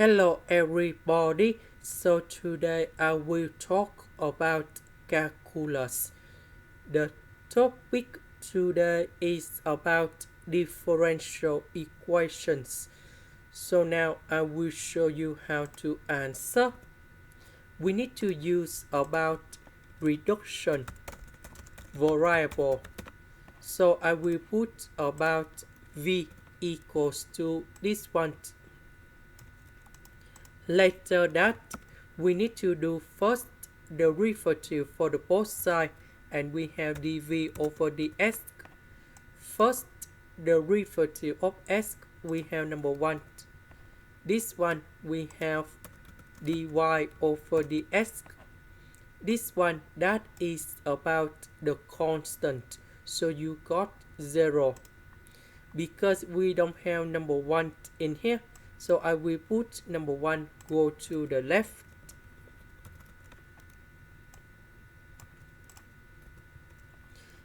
Hello everybody, so today I will talk about calculus. The topic today is about differential equations. So now I will show you how to answer. We need to use about reduction variable. So I will put about v equals to this one. Later that, we need to do first the derivative for the both sides, and we have dv over dx. First, the derivative of x, we have number 1. This one, we have dy over dx. This one, that is about the constant, so you got 0. Because we don't have number 1 in here, so I will put number 1 go to the left.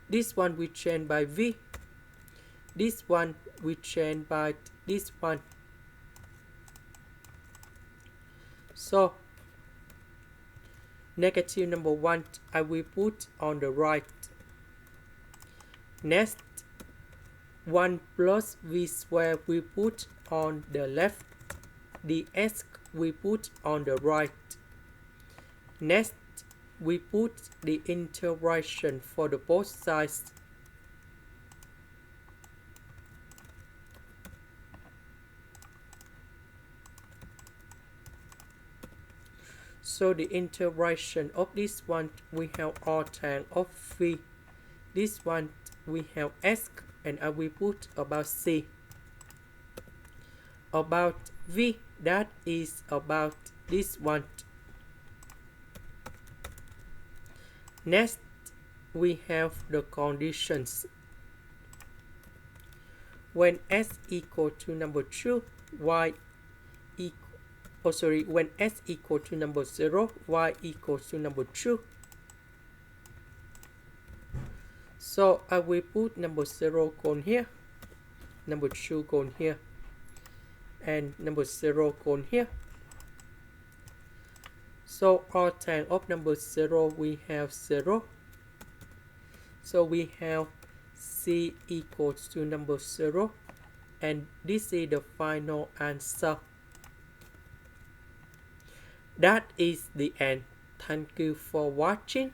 This one we change by v. This one we change by this one. So negative number 1 I will put on the right. Next, 1 plus v square we put on the left. Dx we put on the right. Next, we put the integration for the both sides. So the integration of this one, we have r tan of v. This one we have s, and I will put about c. About v, that is about this one. Next, we have the conditions. When s equal to number 2, when s equal to number 0, y equals to number 2. So I will put number 0 gone here, number 2 gone here, and number 0 gone here. So r tan of number 0, we have 0. So we have c equals to number 0, and this is the final answer. That is the end. Thank you for watching.